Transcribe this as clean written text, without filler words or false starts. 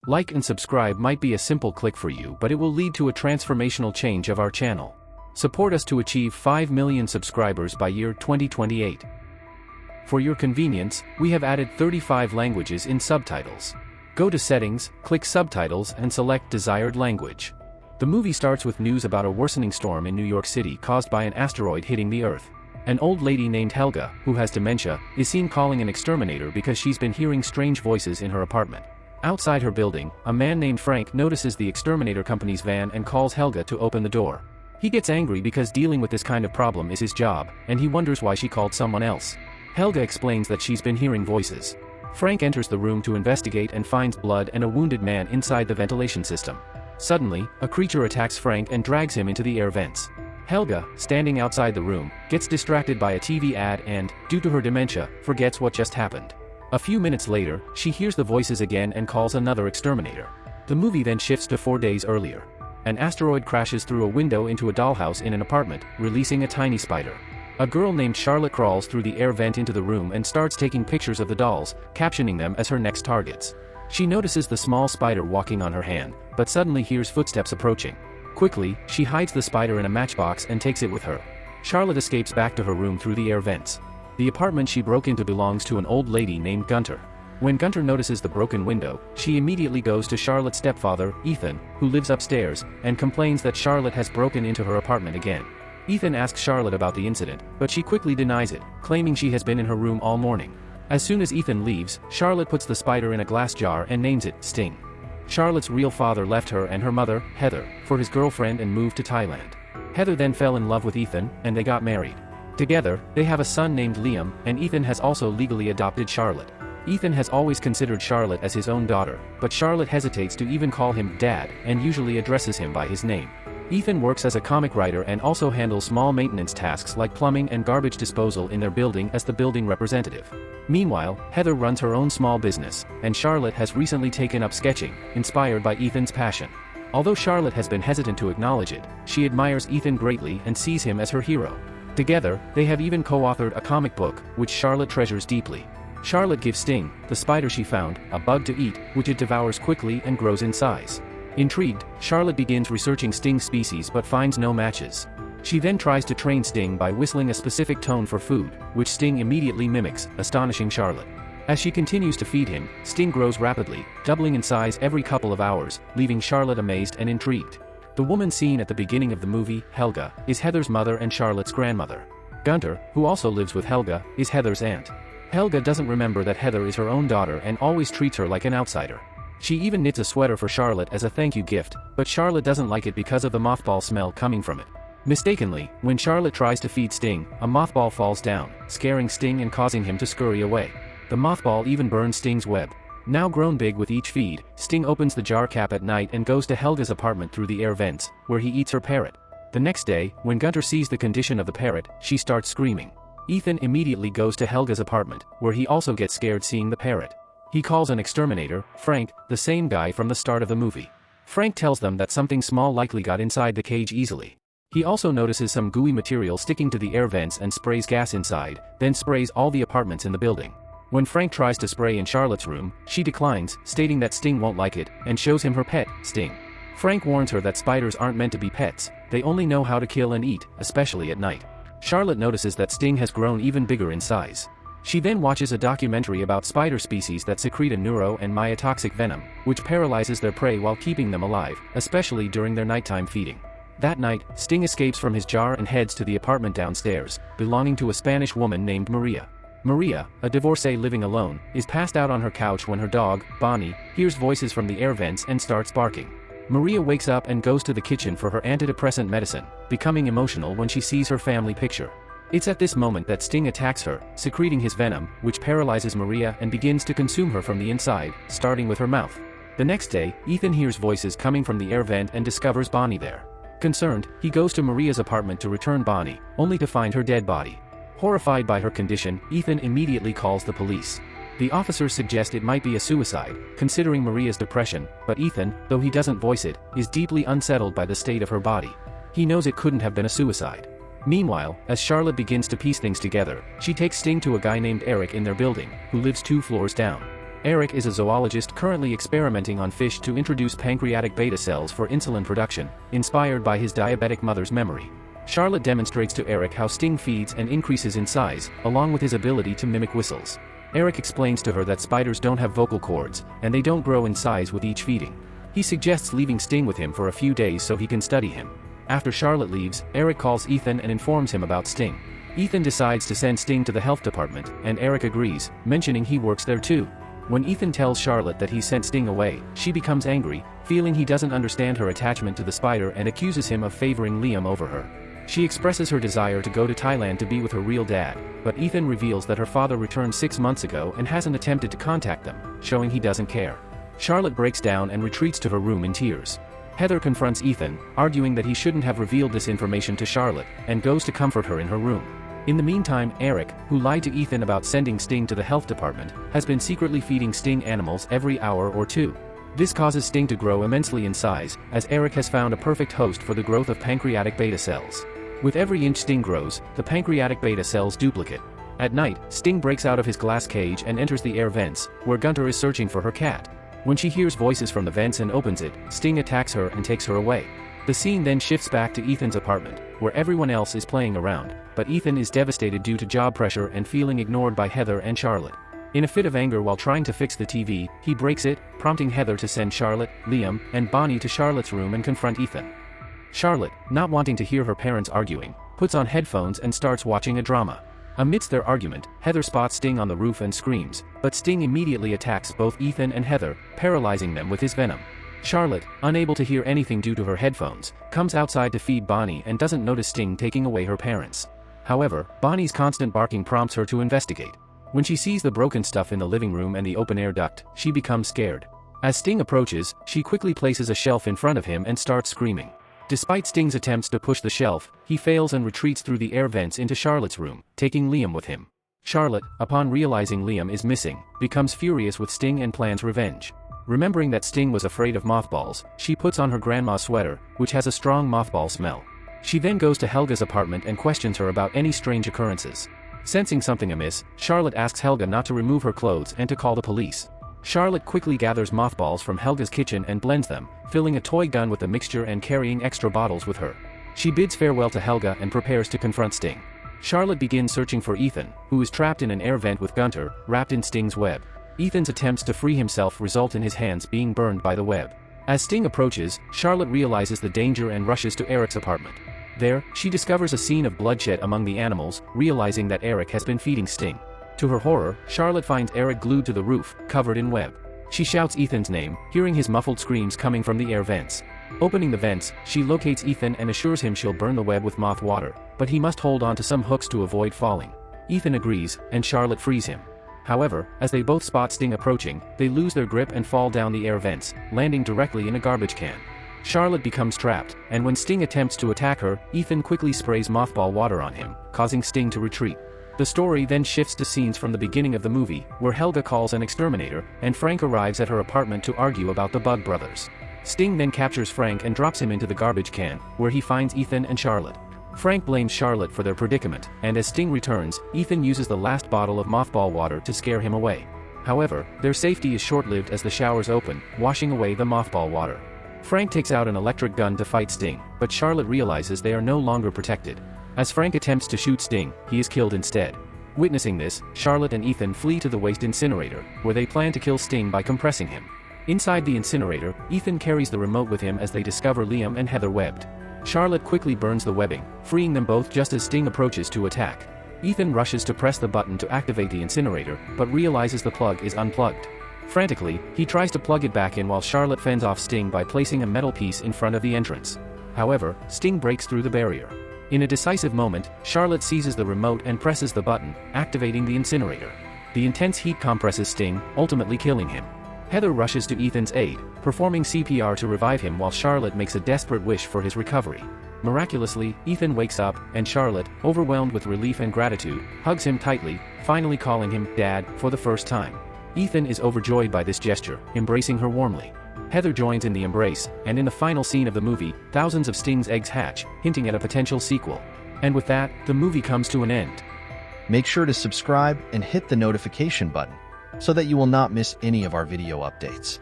Like and subscribe might be a simple click for you, but it will lead to a transformational change of our channel. Support us to achieve 5 million subscribers by year 2028. For your convenience, we have added 35 languages in subtitles. Go to Settings, click Subtitles and select desired language. The movie starts with news about a worsening storm in New York City caused by an asteroid hitting the Earth. An old lady named Helga, who has dementia, is seen calling an exterminator because she's been hearing strange voices in her apartment. Outside her building, a man named Frank notices the exterminator company's van and calls Helga to open the door. He gets angry because dealing with this kind of problem is his job, and he wonders why she called someone else. Helga explains that she's been hearing voices. Frank enters the room to investigate and finds blood and a wounded man inside the ventilation system. Suddenly, a creature attacks Frank and drags him into the air vents. Helga, standing outside the room, gets distracted by a TV ad and, due to her dementia, forgets what just happened. A few minutes later, she hears the voices again and calls another exterminator. The movie then shifts to 4 days earlier. An asteroid crashes through a window into a dollhouse in an apartment, releasing a tiny spider. A girl named Charlotte crawls through the air vent into the room and starts taking pictures of the dolls, captioning them as her next targets. She notices the small spider walking on her hand, but suddenly hears footsteps approaching. Quickly, she hides the spider in a matchbox and takes it with her. Charlotte escapes back to her room through the air vents. The apartment she broke into belongs to an old lady named Gunter. When Gunter notices the broken window, she immediately goes to Charlotte's stepfather, Ethan, who lives upstairs, and complains that Charlotte has broken into her apartment again. Ethan asks Charlotte about the incident, but she quickly denies it, claiming she has been in her room all morning. As soon as Ethan leaves, Charlotte puts the spider in a glass jar and names it Sting. Charlotte's real father left her and her mother, Heather, for his girlfriend and moved to Thailand. Heather then fell in love with Ethan, and they got married. Together, they have a son named Liam, and Ethan has also legally adopted Charlotte. Ethan has always considered Charlotte as his own daughter, but Charlotte hesitates to even call him Dad, and usually addresses him by his name. Ethan works as a comic writer and also handles small maintenance tasks like plumbing and garbage disposal in their building as the building representative. Meanwhile, Heather runs her own small business, and Charlotte has recently taken up sketching, inspired by Ethan's passion. Although Charlotte has been hesitant to acknowledge it, she admires Ethan greatly and sees him as her hero. Together, they have even co-authored a comic book, which Charlotte treasures deeply. Charlotte gives Sting, the spider she found, a bug to eat, which it devours quickly and grows in size. Intrigued, Charlotte begins researching Sting's species but finds no matches. She then tries to train Sting by whistling a specific tone for food, which Sting immediately mimics, astonishing Charlotte. As she continues to feed him, Sting grows rapidly, doubling in size every couple of hours, leaving Charlotte amazed and intrigued. The woman seen at the beginning of the movie, Helga, is Heather's mother and Charlotte's grandmother. Gunter, who also lives with Helga, is Heather's aunt. Helga doesn't remember that Heather is her own daughter and always treats her like an outsider. She even knits a sweater for Charlotte as a thank you gift, but Charlotte doesn't like it because of the mothball smell coming from it. Mistakenly, when Charlotte tries to feed Sting, a mothball falls down, scaring Sting and causing him to scurry away. The mothball even burns Sting's web. Now grown big with each feed, Sting opens the jar cap at night and goes to Helga's apartment through the air vents, where he eats her parrot. The next day, when Gunter sees the condition of the parrot, she starts screaming. Ethan immediately goes to Helga's apartment, where he also gets scared seeing the parrot. He calls an exterminator, Frank, the same guy from the start of the movie. Frank tells them that something small likely got inside the cage easily. He also notices some gooey material sticking to the air vents and sprays gas inside, then sprays all the apartments in the building. When Frank tries to spray in Charlotte's room, she declines, stating that Sting won't like it, and shows him her pet, Sting. Frank warns her that spiders aren't meant to be pets, they only know how to kill and eat, especially at night. Charlotte notices that Sting has grown even bigger in size. She then watches a documentary about spider species that secrete a neuro and myotoxic venom, which paralyzes their prey while keeping them alive, especially during their nighttime feeding. That night, Sting escapes from his jar and heads to the apartment downstairs, belonging to a Spanish woman named Maria. Maria, a divorcee living alone, is passed out on her couch when her dog, Bonnie, hears voices from the air vents and starts barking. Maria wakes up and goes to the kitchen for her antidepressant medicine, becoming emotional when she sees her family picture. It's at this moment that Sting attacks her, secreting his venom, which paralyzes Maria and begins to consume her from the inside, starting with her mouth. The next day, Ethan hears voices coming from the air vent and discovers Bonnie there. Concerned, he goes to Maria's apartment to return Bonnie, only to find her dead body. Horrified by her condition, Ethan immediately calls the police. The officers suggest it might be a suicide, considering Maria's depression, but Ethan, though he doesn't voice it, is deeply unsettled by the state of her body. He knows it couldn't have been a suicide. Meanwhile, as Charlotte begins to piece things together, she takes Sting to a guy named Eric in their building, who lives 2 floors down. Eric is a zoologist currently experimenting on fish to introduce pancreatic beta cells for insulin production, inspired by his diabetic mother's memory. Charlotte demonstrates to Eric how Sting feeds and increases in size, along with his ability to mimic whistles. Eric explains to her that spiders don't have vocal cords, and they don't grow in size with each feeding. He suggests leaving Sting with him for a few days so he can study him. After Charlotte leaves, Eric calls Ethan and informs him about Sting. Ethan decides to send Sting to the health department, and Eric agrees, mentioning he works there too. When Ethan tells Charlotte that he sent Sting away, she becomes angry, feeling he doesn't understand her attachment to the spider and accuses him of favoring Liam over her. She expresses her desire to go to Thailand to be with her real dad, but Ethan reveals that her father returned 6 months ago and hasn't attempted to contact them, showing he doesn't care. Charlotte breaks down and retreats to her room in tears. Heather confronts Ethan, arguing that he shouldn't have revealed this information to Charlotte, and goes to comfort her in her room. In the meantime, Eric, who lied to Ethan about sending Sting to the health department, has been secretly feeding Sting animals every hour or two. This causes Sting to grow immensely in size, as Eric has found a perfect host for the growth of pancreatic beta cells. With every inch Sting grows, the pancreatic beta cells duplicate. At night, Sting breaks out of his glass cage and enters the air vents, where Gunter is searching for her cat. When she hears voices from the vents and opens it, Sting attacks her and takes her away. The scene then shifts back to Ethan's apartment, where everyone else is playing around, but Ethan is devastated due to job pressure and feeling ignored by Heather and Charlotte. In a fit of anger while trying to fix the TV, he breaks it, prompting Heather to send Charlotte, Liam, and Bonnie to Charlotte's room and confront Ethan. Charlotte, not wanting to hear her parents arguing, puts on headphones and starts watching a drama. Amidst their argument, Heather spots Sting on the roof and screams, but Sting immediately attacks both Ethan and Heather, paralyzing them with his venom. Charlotte, unable to hear anything due to her headphones, comes outside to feed Bonnie and doesn't notice Sting taking away her parents. However, Bonnie's constant barking prompts her to investigate. When she sees the broken stuff in the living room and the open-air duct, she becomes scared. As Sting approaches, she quickly places a shelf in front of him and starts screaming. Despite Sting's attempts to push the shelf, he fails and retreats through the air vents into Charlotte's room, taking Liam with him. Charlotte, upon realizing Liam is missing, becomes furious with Sting and plans revenge. Remembering that Sting was afraid of mothballs, she puts on her grandma's sweater, which has a strong mothball smell. She then goes to Helga's apartment and questions her about any strange occurrences. Sensing something amiss, Charlotte asks Helga not to remove her clothes and to call the police. Charlotte quickly gathers mothballs from Helga's kitchen and blends them, filling a toy gun with the mixture and carrying extra bottles with her. She bids farewell to Helga and prepares to confront Sting. Charlotte begins searching for Ethan, who is trapped in an air vent with Gunter, wrapped in Sting's web. Ethan's attempts to free himself result in his hands being burned by the web. As Sting approaches, Charlotte realizes the danger and rushes to Eric's apartment. There, she discovers a scene of bloodshed among the animals, realizing that Eric has been feeding Sting. To her horror, Charlotte finds Eric glued to the roof, covered in web. She shouts Ethan's name, hearing his muffled screams coming from the air vents. Opening the vents, she locates Ethan and assures him she'll burn the web with moth water, but he must hold on to some hooks to avoid falling. Ethan agrees, and Charlotte frees him. However, as they both spot Sting approaching, they lose their grip and fall down the air vents, landing directly in a garbage can. Charlotte becomes trapped, and when Sting attempts to attack her, Ethan quickly sprays mothball water on him, causing Sting to retreat. The story then shifts to scenes from the beginning of the movie, where Helga calls an exterminator, and Frank arrives at her apartment to argue about the Bug Brothers. Sting then captures Frank and drops him into the garbage can, where he finds Ethan and Charlotte. Frank blames Charlotte for their predicament, and as Sting returns, Ethan uses the last bottle of mothball water to scare him away. However, their safety is short-lived as the showers open, washing away the mothball water. Frank takes out an electric gun to fight Sting, but Charlotte realizes they are no longer protected. As Frank attempts to shoot Sting, he is killed instead. Witnessing this, Charlotte and Ethan flee to the waste incinerator, where they plan to kill Sting by compressing him. Inside the incinerator, Ethan carries the remote with him as they discover Liam and Heather webbed. Charlotte quickly burns the webbing, freeing them both just as Sting approaches to attack. Ethan rushes to press the button to activate the incinerator, but realizes the plug is unplugged. Frantically, he tries to plug it back in while Charlotte fends off Sting by placing a metal piece in front of the entrance. However, Sting breaks through the barrier. In a decisive moment, Charlotte seizes the remote and presses the button, activating the incinerator. The intense heat compresses Sting, ultimately killing him. Heather rushes to Ethan's aid, performing CPR to revive him while Charlotte makes a desperate wish for his recovery. Miraculously, Ethan wakes up, and Charlotte, overwhelmed with relief and gratitude, hugs him tightly, finally calling him Dad for the first time. Ethan is overjoyed by this gesture, embracing her warmly. Heather joins in the embrace, and in the final scene of the movie, thousands of Sting's eggs hatch, hinting at a potential sequel. And with that, the movie comes to an end. Make sure to subscribe and hit the notification button so that you will not miss any of our video updates.